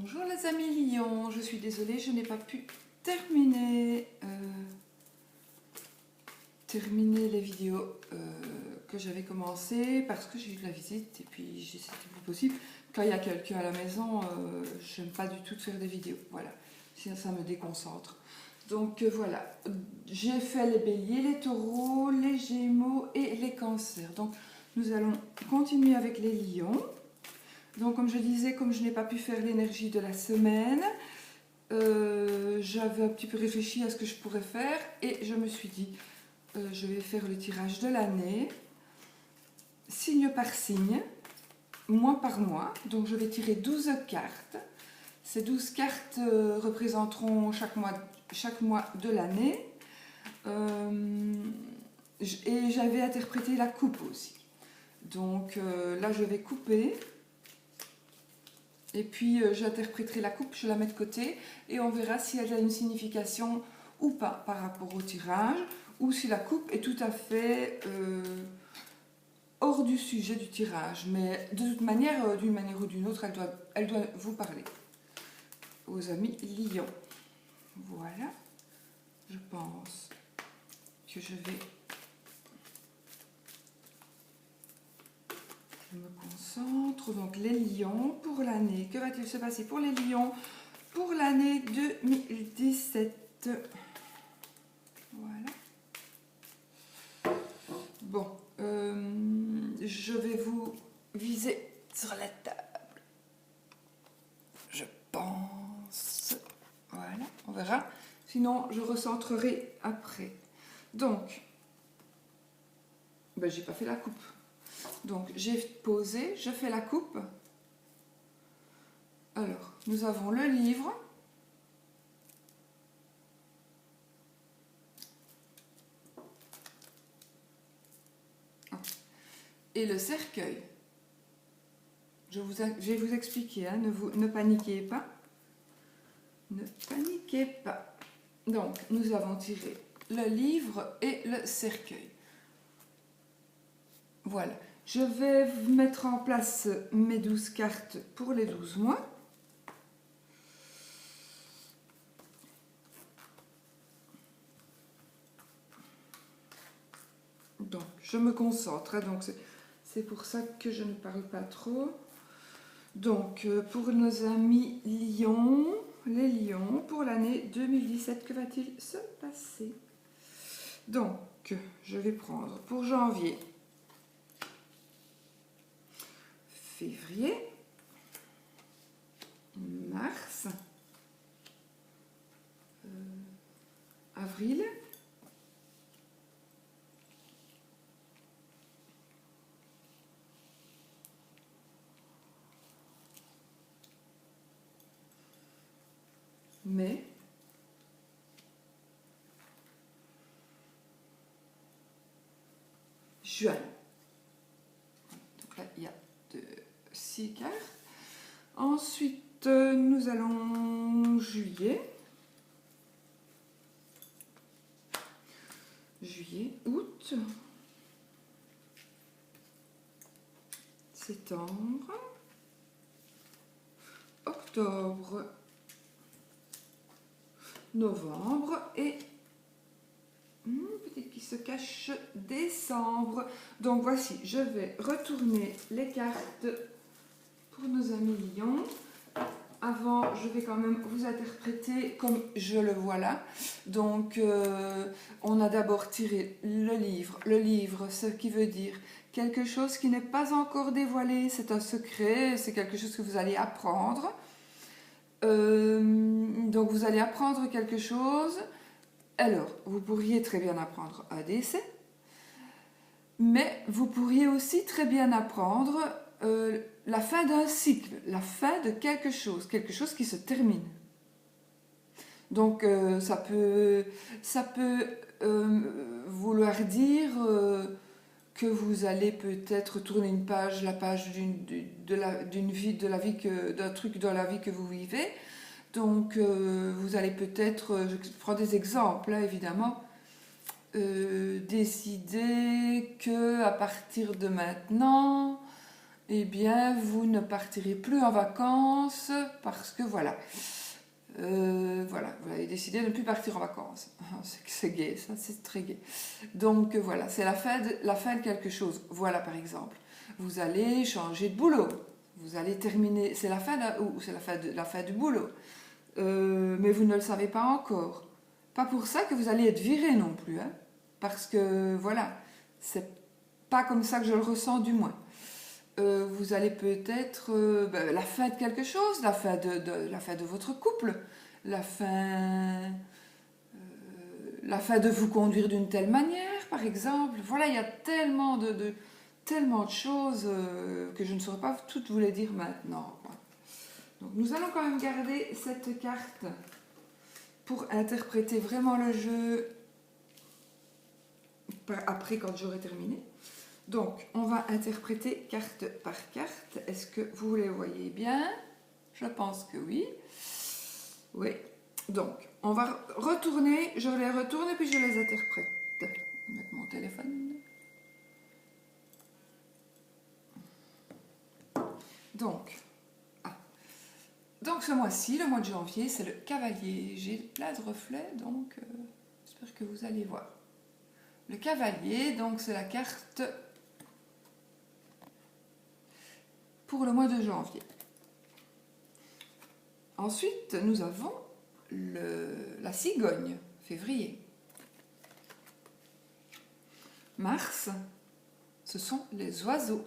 Bonjour les amis Lion, je suis désolée, je n'ai pas pu terminer, les vidéos que j'avais commencées parce que j'ai eu de la visite et puis c'était plus possible. Quand il y a quelqu'un à la maison, j'aime pas du tout de faire des vidéos, voilà, sinon ça me déconcentre. Donc voilà, j'ai fait les béliers, les taureaux, les gémeaux et les cancers. Donc nous allons continuer avec les lions. Donc comme je disais, comme je n'ai pas pu faire l'énergie de la semaine, j'avais un petit peu réfléchi à ce que je pourrais faire et je me suis dit, je vais faire le tirage de l'année, signe par signe, mois par mois. Donc je vais tirer 12 cartes. Ces 12 cartes représenteront chaque mois de l'année. Et j'avais interprété la coupe aussi. Donc là je vais couper. Et puis j'interpréterai la coupe, je la mets de côté et on verra si elle a une signification ou pas par rapport au tirage, ou si la coupe est tout à fait hors du sujet du tirage. Mais de toute manière, d'une manière ou d'une autre, elle doit vous parler. Aux amis Lion. Voilà. Je pense que je vais... Je me concentre. Donc les lions pour l'année. Que va-t-il se passer pour les lions pour l'année 2017? Voilà. Bon. Je vais vous viser sur la table. Je pense. Voilà. On verra. Sinon, je recentrerai après. Donc. Ben, j'ai pas fait la coupe. Donc j'ai posé, je fais la coupe. Alors, nous avons le livre. Et le cercueil. Je vais vous expliquer, hein, ne paniquez pas. Ne paniquez pas. Donc, nous avons tiré le livre et le cercueil. Voilà. Je vais mettre en place mes 12 cartes pour les 12 mois. Donc, je me concentre. Donc, c'est pour ça que je ne parle pas trop. Donc, pour nos amis lions, les lions, pour l'année 2017, que va-t-il se passer? Donc, je vais prendre pour janvier, février, mars, avril, mai, juin. Donc là, il y a 6 cartes. Ensuite, nous allons juillet, août, septembre, octobre, novembre et peut-être qu'il se cache décembre. Donc voici, je vais retourner les cartes pour nos amis lions. Avant, je vais quand même vous interpréter comme je le vois là. Donc, on a d'abord tiré le livre. Le livre, ce qui veut dire quelque chose qui n'est pas encore dévoilé. C'est un secret, c'est quelque chose que vous allez apprendre. Donc, vous allez apprendre quelque chose. Alors, vous pourriez très bien apprendre un décès. Mais vous pourriez aussi très bien apprendre la fin d'un cycle, la fin de quelque chose qui se termine. Donc ça peut vouloir dire que vous allez peut-être tourner une page, la page d'un truc dans la vie que vous vivez. Donc vous allez peut-être, je prends des exemples hein, évidemment, décider que à partir de maintenant eh bien, vous ne partirez plus en vacances parce que voilà. Voilà, vous avez décidé de ne plus partir en vacances. C'est gai, ça, c'est très gai. Donc voilà, c'est la fin de quelque chose. Voilà, par exemple, vous allez changer de boulot. Vous allez terminer, c'est la fin, ou c'est la fin du boulot. Mais vous ne le savez pas encore. Pas pour ça que vous allez être viré non plus, hein, parce que voilà, c'est pas comme ça que je le ressens du moins. Vous allez peut-être la fin de quelque chose, la fin de votre couple, la fin, la fin de vous conduire d'une telle manière, par exemple. Voilà, il y a tellement tellement de choses que je ne saurais pas toutes vous les dire maintenant. Donc nous allons quand même garder cette carte pour interpréter vraiment le jeu après quand j'aurai terminé. Donc, on va interpréter carte par carte. Est-ce que vous les voyez bien? Je pense que oui. Oui. Donc, on va retourner. Je les retourne et puis je les interprète. Je vais mettre mon téléphone. Donc, donc ce mois-ci, le mois de janvier, c'est le cavalier. J'ai plein de reflets, donc j'espère que vous allez voir. Le cavalier, donc c'est la carte pour le mois de janvier. Ensuite, nous avons la cigogne, février. Mars, ce sont les oiseaux.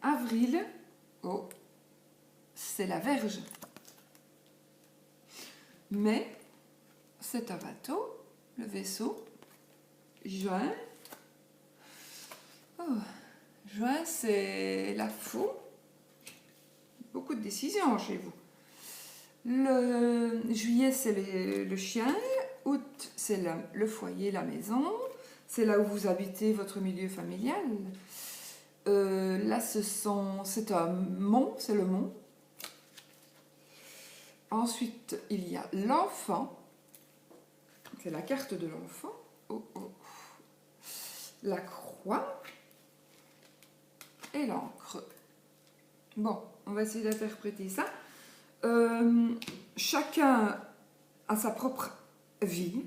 Avril, oh, c'est la Vierge. Mai, c'est un bateau, le vaisseau. Juin, oh, juin, c'est la faux. Beaucoup de décisions chez vous. Le juillet, c'est le chien. Août, c'est le foyer, la maison. C'est là où vous habitez, votre milieu familial. Là, c'est un mont, c'est le mont. Ensuite, il y a l'enfant. C'est la carte de l'enfant. Oh, oh. La croix et l'encre. Bon, on va essayer d'interpréter ça. Chacun a sa propre vie,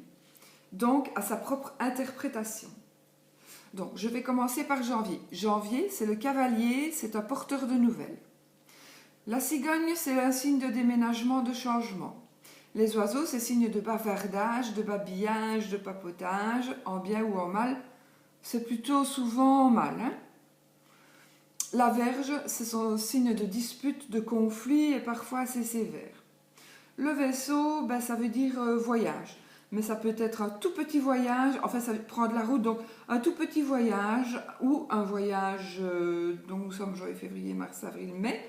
donc a sa propre interprétation. Donc, je vais commencer par janvier. Janvier, c'est le cavalier, c'est un porteur de nouvelles. La cigogne, c'est un signe de déménagement, de changement. Les oiseaux, c'est signe de bavardage, de babillage, de papotage, en bien ou en mal. C'est plutôt souvent en mal, hein. La Vierge, c'est son signe de dispute, de conflit et parfois assez sévère. Le vaisseau, ben, ça veut dire voyage. Mais ça peut être un tout petit voyage, enfin ça prend de la route, donc un tout petit voyage ou un voyage, donc nous sommes janvier, février, mars, avril, mai.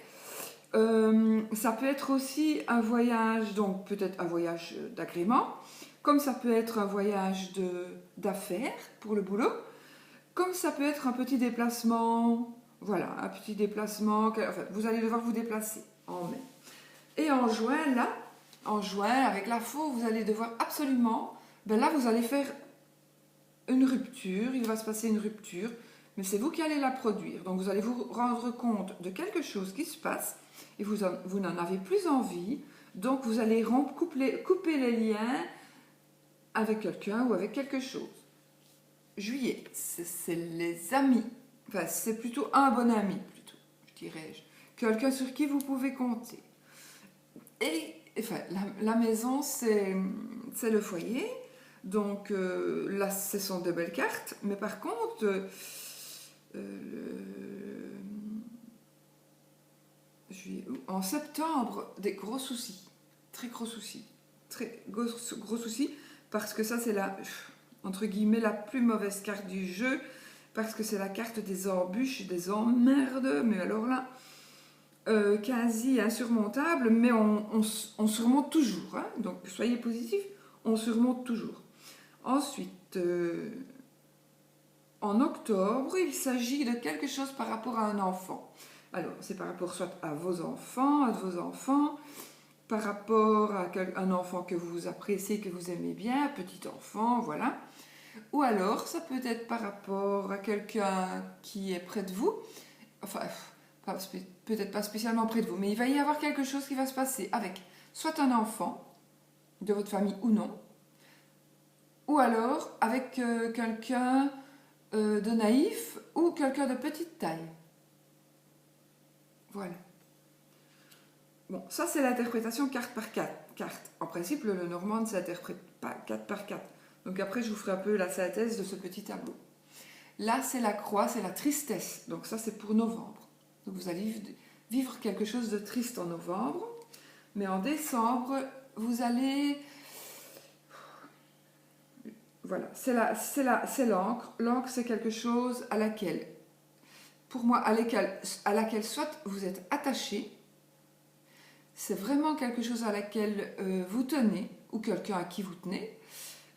Ça peut être aussi un voyage, donc peut-être un voyage d'agrément, comme ça peut être un voyage d'affaires pour le boulot, comme ça peut être un petit déplacement, voilà, un petit déplacement, enfin, vous allez devoir vous déplacer en mai. Et en juin, là, en juin, avec la faux, vous allez devoir absolument, ben là, vous allez faire une rupture, il va se passer une rupture, mais c'est vous qui allez la produire. Donc, vous allez vous rendre compte de quelque chose qui se passe et vous n'en avez plus envie. Donc, vous allez couper les liens avec quelqu'un ou avec quelque chose. Juillet, c'est les amis. Enfin, c'est plutôt un bon ami, plutôt, je dirais-je. Quelqu'un sur qui vous pouvez compter. Et enfin, la maison, c'est le foyer. Donc là, ce sont de belles cartes. Mais par contre, en septembre, des gros soucis. Très gros soucis. Très gros soucis. Parce que ça, c'est entre guillemets, la plus mauvaise carte du jeu. Parce que c'est la carte des embûches, des emmerdes. Mais alors là... quasi insurmontable, mais on surmonte toujours, hein. Donc soyez positifs, on surmonte toujours. Ensuite, en octobre, il s'agit de quelque chose par rapport à un enfant. Alors, c'est par rapport soit à vos enfants, par rapport à un enfant que vous appréciez, que vous aimez bien, petit enfant, voilà. Ou alors, ça peut être par rapport à quelqu'un qui est près de vous, enfin, peut-être pas spécialement près de vous, mais il va y avoir quelque chose qui va se passer avec soit un enfant de votre famille ou non, ou alors avec quelqu'un de naïf ou quelqu'un de petite taille. Voilà. Bon, ça c'est l'interprétation carte par carte. En principe, le Normand ne s'interprète pas carte par carte. Donc après, je vous ferai un peu la synthèse de ce petit tableau. Là, c'est la croix, c'est la tristesse. Donc ça, c'est pour novembre. Donc vous allez vivre quelque chose de triste en novembre. Mais en décembre, vous allez... Voilà, c'est l'encre. L'encre, c'est quelque chose à laquelle, pour moi, à laquelle soit vous êtes attaché. C'est vraiment quelque chose à laquelle vous tenez, ou quelqu'un à qui vous tenez.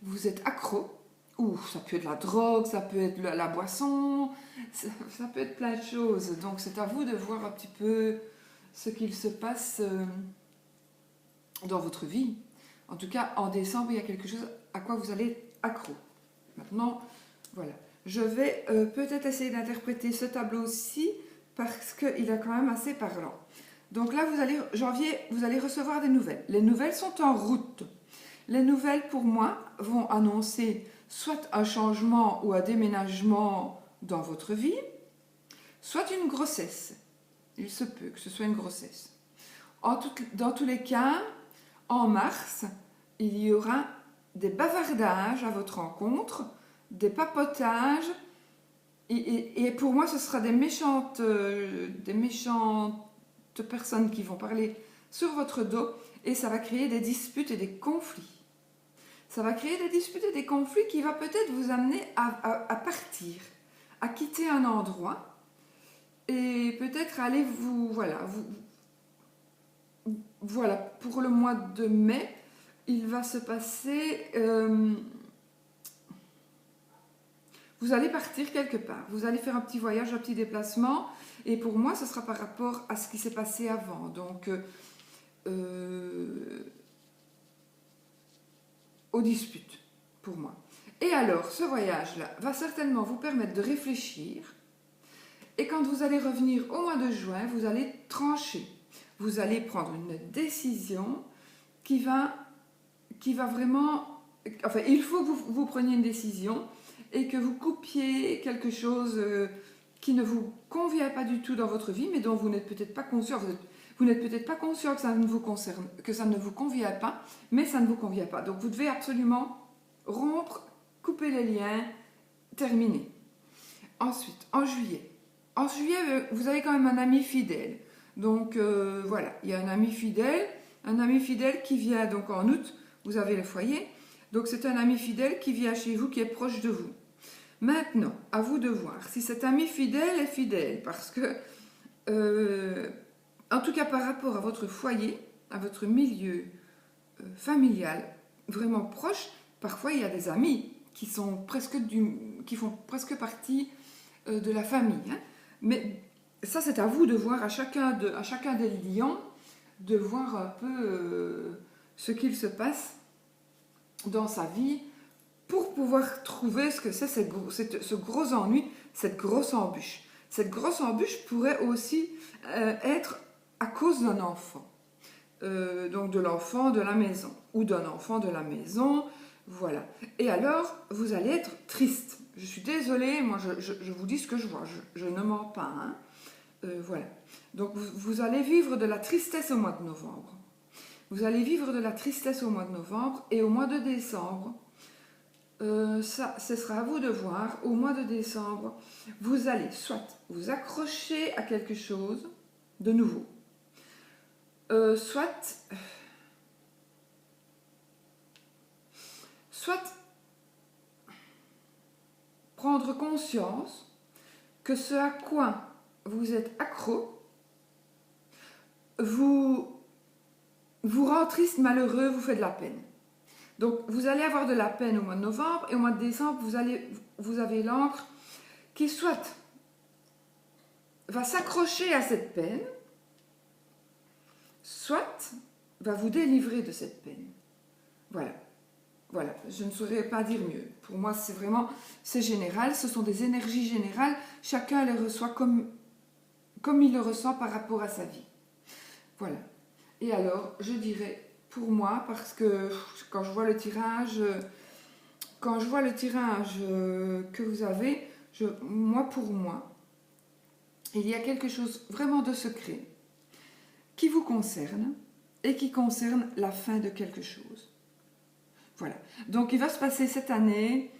Vous êtes accro. Ou ça peut être la drogue, ça peut être la boisson, ça peut être plein de choses. Donc c'est à vous de voir un petit peu ce qu'il se passe dans votre vie. En tout cas, en décembre, il y a quelque chose à quoi vous allez être accro. Maintenant, voilà. Je vais peut-être essayer d'interpréter ce tableau-ci parce qu'il est quand même assez parlant. Donc là, janvier, vous allez recevoir des nouvelles. Les nouvelles sont en route. Les nouvelles, pour moi, vont annoncer soit un changement ou un déménagement dans votre vie, soit une grossesse. Il se peut que ce soit une grossesse. Dans tous les cas, en mars, il y aura des bavardages à votre rencontre, des papotages, et pour moi, ce sera des méchantes personnes qui vont parler sur votre dos, et ça va créer des disputes et des conflits. Ça va créer des disputes et des conflits qui va peut-être vous amener à partir, à quitter un endroit et peut-être aller voilà, pour le mois de mai, il va se passer... vous allez partir quelque part, vous allez faire un petit voyage, un petit déplacement, et pour moi, ce sera par rapport à ce qui s'est passé avant. Donc... aux disputes, pour moi. Et alors, ce voyage-là va certainement vous permettre de réfléchir, et quand vous allez revenir au mois de juin, vous allez trancher. Vous allez prendre une décision qui va vraiment... Enfin, il faut que vous preniez une décision et que vous coupiez quelque chose qui ne vous convient pas du tout dans votre vie, mais dont vous n'êtes peut-être pas conscient. Vous n'êtes peut-être pas conscient que ça ne vous concerne, que ça ne vous convient pas, mais ça ne vous convient pas. Donc vous devez absolument rompre, couper les liens, terminer. Ensuite, en juillet. En juillet, vous avez quand même un ami fidèle. Donc voilà, il y a un ami fidèle qui vient donc en août, vous avez le foyer. Donc c'est un ami fidèle qui vient chez vous, qui est proche de vous. Maintenant, à vous de voir si cet ami fidèle est fidèle, parce que... en tout cas, par rapport à votre foyer, à votre milieu familial, vraiment proche, parfois il y a des amis qui font presque partie de la famille. Hein. Mais ça, c'est à vous de voir à chacun des lions, de voir un peu ce qu'il se passe dans sa vie pour pouvoir trouver ce que c'est ce gros ennui, cette grosse embûche. Cette grosse embûche pourrait aussi être à cause d'un enfant, donc de l'enfant de la maison, ou d'un enfant de la maison, voilà. Et alors, vous allez être triste. Je suis désolée, moi je vous dis ce que je vois, je ne mens pas, hein. Voilà. Donc vous allez vivre de la tristesse au mois de novembre. Vous allez vivre de la tristesse au mois de novembre, et au mois de décembre, ça, ce sera à vous de voir. Au mois de décembre, vous allez soit vous accrocher à quelque chose de nouveau, soit prendre conscience que ce à quoi vous êtes accro vous rend triste, malheureux, vous fait de la peine. Donc vous allez avoir de la peine au mois de novembre, et au mois de décembre, vous avez l'encre qui soit va s'accrocher à cette peine, soit va vous délivrer de cette peine. Voilà. Voilà, je ne saurais pas dire mieux. Pour moi, c'est vraiment, c'est général, ce sont des énergies générales, chacun les reçoit comme il le ressent par rapport à sa vie. Voilà. Et alors, je dirais, pour moi, parce que quand je vois le tirage, que vous avez, pour moi, il y a quelque chose vraiment de secret qui vous concerne et qui concerne la fin de quelque chose. Voilà. Donc, il va se passer cette année,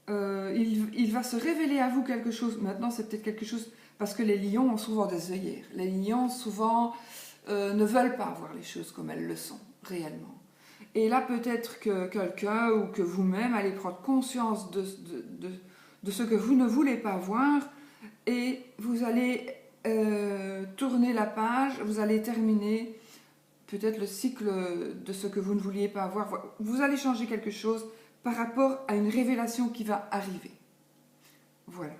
il va se révéler à vous quelque chose. Maintenant, c'est peut-être quelque chose, parce que les lions ont souvent des œillères. Les lions, souvent, ne veulent pas voir les choses comme elles le sont, réellement. Et là, peut-être que quelqu'un ou que vous-même allez prendre conscience de ce que vous ne voulez pas voir et vous allez tourner la page, vous allez terminer peut-être le cycle de ce que vous ne vouliez pas voir. Vous allez changer quelque chose par rapport à une révélation qui va arriver. Voilà.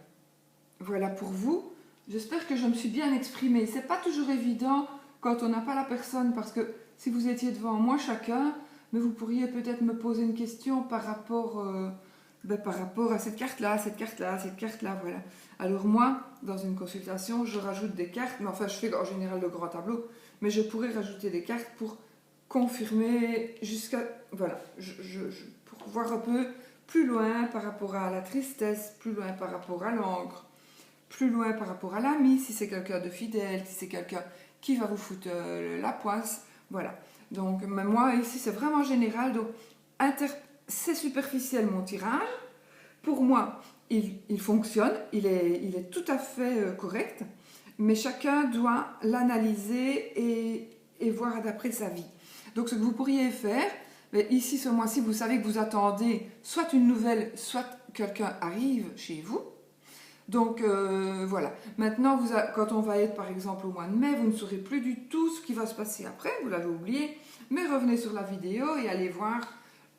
Voilà pour vous. J'espère que je me suis bien exprimée. C'est pas toujours évident quand on n'a pas la personne, parce que si vous étiez devant moi chacun, mais vous pourriez peut-être me poser une question par rapport à cette carte-là, cette carte-là, cette carte-là, voilà. Alors moi, dans une consultation, je rajoute des cartes, mais enfin je fais en général le grand tableau, mais je pourrais rajouter des cartes pour confirmer jusqu'à... Voilà, pour voir un peu plus loin par rapport à la tristesse, plus loin par rapport à l'encre, plus loin par rapport à l'ami, si c'est quelqu'un de fidèle, si c'est quelqu'un qui va vous foutre la poisse, voilà. Donc moi ici c'est vraiment général, donc c'est superficiel mon tirage. Pour moi il fonctionne, il est tout à fait correct, mais chacun doit l'analyser et voir d'après sa vie. Donc ce que vous pourriez faire, mais ici ce mois-ci vous savez que vous attendez soit une nouvelle, soit quelqu'un arrive chez vous. Donc voilà, maintenant quand on va être par exemple au mois de mai, vous ne saurez plus du tout ce qui va se passer après, vous l'avez oublié, mais revenez sur la vidéo et allez voir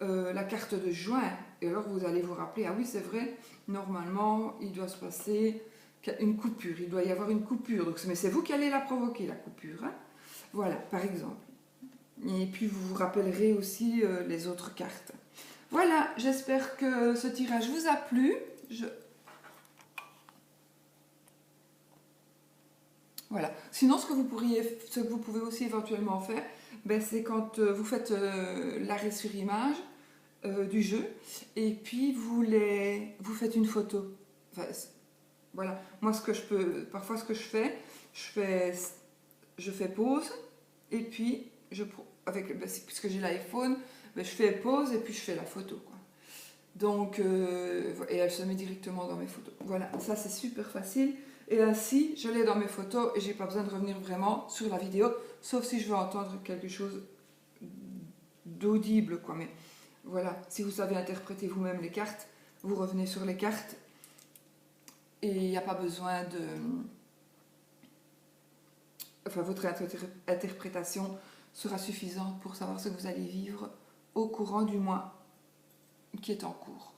la carte de juin, et alors vous allez vous rappeler, ah oui c'est vrai, normalement il doit se passer une coupure, il doit y avoir une coupure, donc, mais c'est vous qui allez la provoquer la coupure, hein. Voilà par exemple, et puis vous vous rappellerez aussi les autres cartes. Voilà, j'espère que ce tirage vous a plu. Voilà. Sinon, ce que vous pouvez aussi éventuellement faire, c'est quand vous faites l'arrêt sur image du jeu, et puis vous faites une photo. Enfin, voilà. Moi, parfois, ce que je fais pause, et puis puisque j'ai l'iPhone, je fais pause et puis je fais la photo, quoi. Donc, et elle se met directement dans mes photos. Voilà, ça c'est super facile. Et ainsi, je l'ai dans mes photos et j'ai pas besoin de revenir vraiment sur la vidéo, sauf si je veux entendre quelque chose d'audible, quoi. Mais voilà, si vous savez interpréter vous-même les cartes, vous revenez sur les cartes et il n'y a pas besoin de... Enfin, votre interprétation sera suffisante pour savoir ce que vous allez vivre au courant du mois qui est en cours.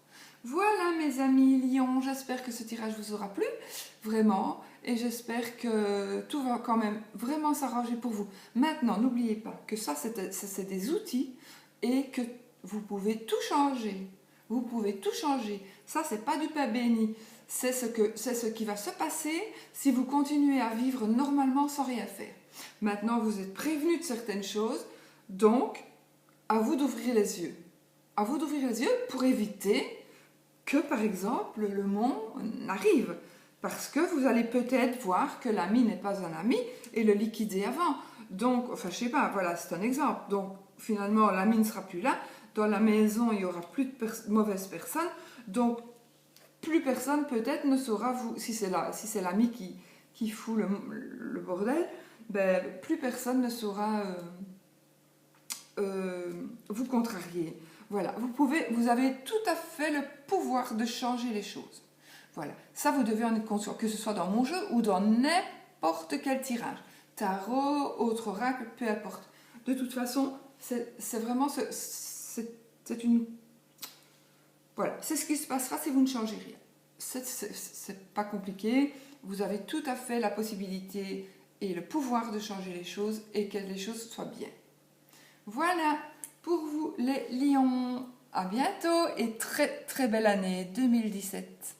Voilà mes amis Lions, j'espère que ce tirage vous aura plu, vraiment, et j'espère que tout va quand même vraiment s'arranger pour vous. Maintenant, n'oubliez pas que ça c'est des outils et que vous pouvez tout changer. Vous pouvez tout changer. Ça, c'est pas du pain béni. C'est ce qui va se passer si vous continuez à vivre normalement sans rien faire. Maintenant, vous êtes prévenus de certaines choses, donc à vous d'ouvrir les yeux. À vous d'ouvrir les yeux pour éviter que, par exemple, le monde arrive. Parce que vous allez peut-être voir que l'ami n'est pas un ami et le liquider avant. Donc, enfin, je sais pas, voilà, c'est un exemple. Donc, finalement, l'ami ne sera plus là. Dans la maison, il n'y aura plus de mauvaises personnes. Donc, plus personne, peut-être, ne saura vous... Si c'est l'ami qui fout le bordel, plus personne ne saura vous contrarier. Voilà, vous avez tout à fait le pouvoir de changer les choses. Voilà, ça vous devez en être conscient, que ce soit dans mon jeu ou dans n'importe quel tirage. Tarot, autre oracle, peu importe. De toute façon, c'est vraiment c'est une... Voilà, c'est ce qui se passera si vous ne changez rien. C'est pas compliqué, vous avez tout à fait la possibilité et le pouvoir de changer les choses et que les choses soient bien. Voilà pour vous les lions. À bientôt et très très belle année 2017.